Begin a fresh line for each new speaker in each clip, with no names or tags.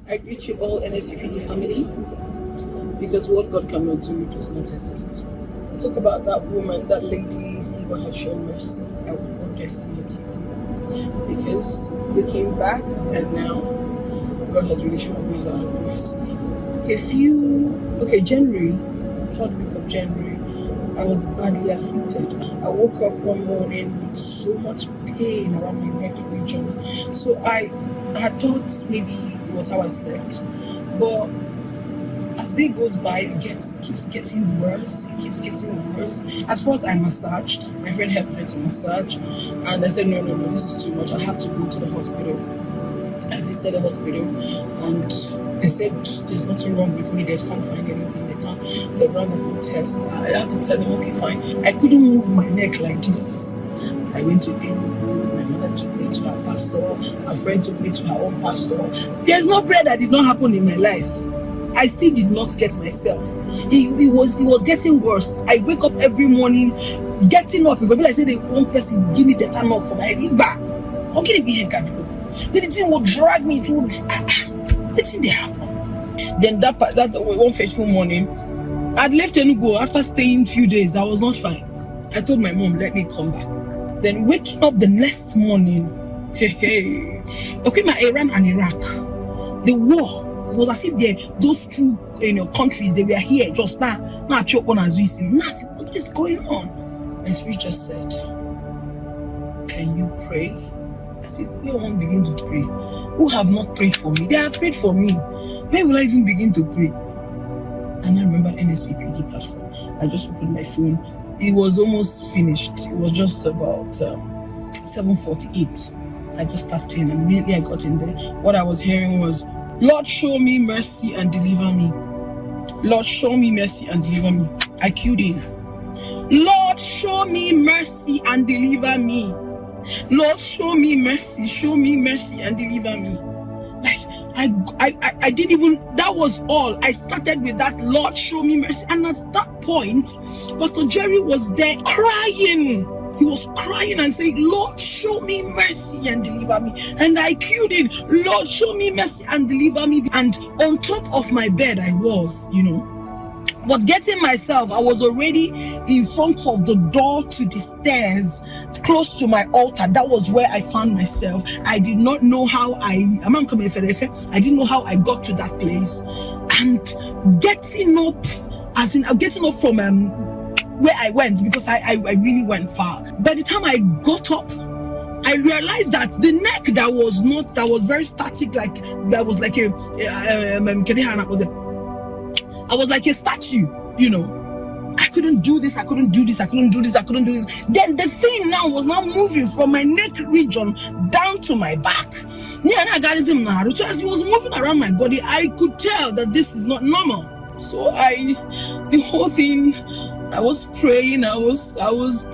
I greet you all Nsppd family, because what God cannot do does not exist. I talk about that woman, that lady who God has shown mercy. I would call Destiny because they came back and now God has really shown me a lot of mercy. January, 3rd week of January, I was badly afflicted. I woke up one morning with so much pain around my neck region. So I had thought maybe it was how I slept. But as day goes by, it keeps getting worse. It keeps getting worse. At first, I massaged. My friend helped me to massage. And I said, no, this is too much. I have to go to the hospital. I visited the hospital and they said there's nothing wrong with me. They can't find anything. They ran the whole test. I had to tell them, okay, fine. I couldn't move my neck like this. I went to Enugu. My mother took me to her pastor. A friend took me to her own pastor. There's no prayer that did not happen in my life. I still did not get myself. It was getting worse. I wake up every morning, getting up. Because I say the one person give me the time up for my head. How can it be here? The thing will drag me to the thing they happen. Then that one fateful morning, I'd left Enugu after staying a few days. I was not fine. I told my mom, let me come back. Then waking up the next morning, Iran and Iraq, the war. It was as if those two countries, they were here just now. Now what is going on? My spirit just said, can you pray? I said, where will I begin to pray? Who have not prayed for me? They have prayed for me. Where will I even begin to pray? And I remember Nsppd platform. I just opened my phone. It was almost finished. It was just about 7:48. I just tapped in and immediately I got in there. What I was hearing was, Lord, show me mercy and deliver me. Lord, show me mercy and deliver me. I queued in. Lord, show me mercy and deliver me. Lord, show me mercy and deliver me. Like, I didn't even, that was all. I started with that, Lord, show me mercy. And at that point, Pastor Jerry was there crying. He was crying and saying, Lord, show me mercy and deliver me. And I queued in, Lord, show me mercy and deliver me. And on top of my bed, I was, But getting myself, I was already in front of the door to the stairs, close to my altar. That was where I found myself. I did not know how I didn't know how I got to that place. And getting up from where I went, because I really went far. By the time I got up, I realized that the neck that was very static, like that was like I was like a statue, I couldn't do this, I couldn't do this. Then the thing was now moving from my neck region down to my back. As it was moving around my body, I could tell that this is not normal. So the whole thing, I was praying, I was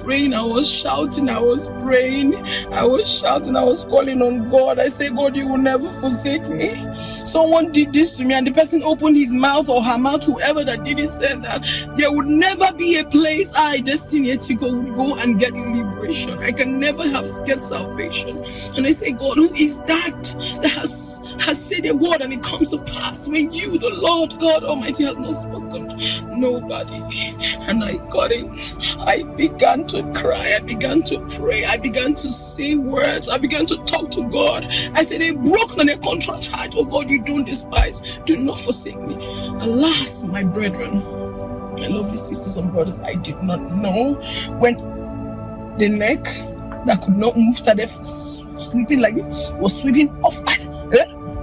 praying, I was shouting, I was praying, I was shouting, I was calling on God. I say, God, you will never forsake me. Someone did this to me, and the person opened his mouth or her mouth, whoever that did it said that there would never be a place Destiny would go and get liberation. I can never get salvation. And I say, God, who is that has said a word and it comes to pass when you, the Lord God Almighty, has not spoken? Nobody. And I got in. I began to cry. I began to pray. I began to say words. I began to talk to God. I said, a broken and a contrite heart, oh God, you don't despise. Do not forsake me. Alas, my brethren, my lovely sisters and brothers, I did not know when the neck that could not move started sweeping like this, was sweeping off.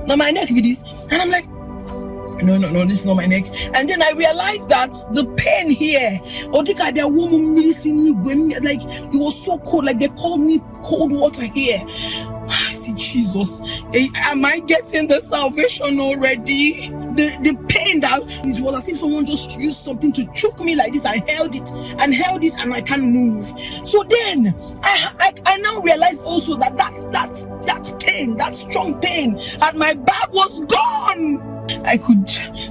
Now my neck with this, and I'm like, no, this is not my neck. And then I realized that the pain here, like it was so cold, like they poured me cold water here. I see, Jesus, am I getting the salvation already? The pain pain that it was as if someone just used something to choke me like this. I held it, and I can't move. So then I now realized also that pain, that strong pain at my back was gone. I could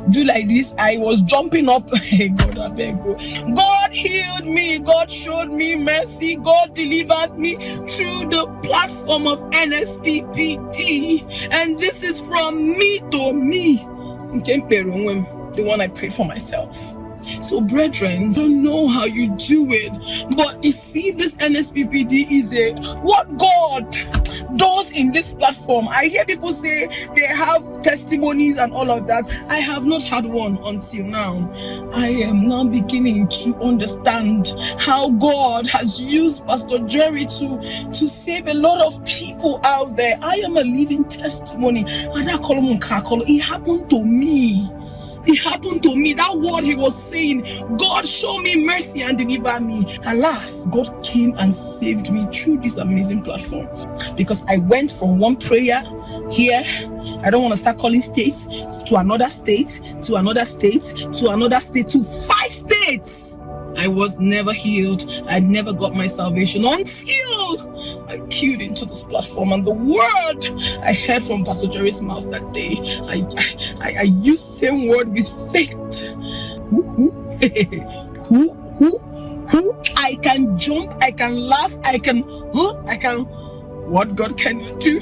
do like this. I was jumping up. God, I beg you. God healed me. God showed me mercy. God delivered me through the platform of Nsppd. And this is from me to me. The one I prayed for myself. So brethren, don't know how you do it, but you see, this Nsppd is what God does in this platform. I hear people say they have testimonies and all of that. I have not had one until now. I am now beginning to understand how God has used Pastor Jerry to save a lot of people out there. I am a living testimony. It happened to me. It happened to me. That word he was saying, God show me mercy and deliver me. Alas, God came and saved me through this amazing platform. Because I went from one prayer here, I don't want to start calling states, to another state, to another state, to another state, to 5 states. I was never healed. I never got my salvation until I tuned into this platform, and the word I heard from Pastor Jerry's mouth that day, I used the same word with faith. I can jump, I can laugh, I can, what God can you do?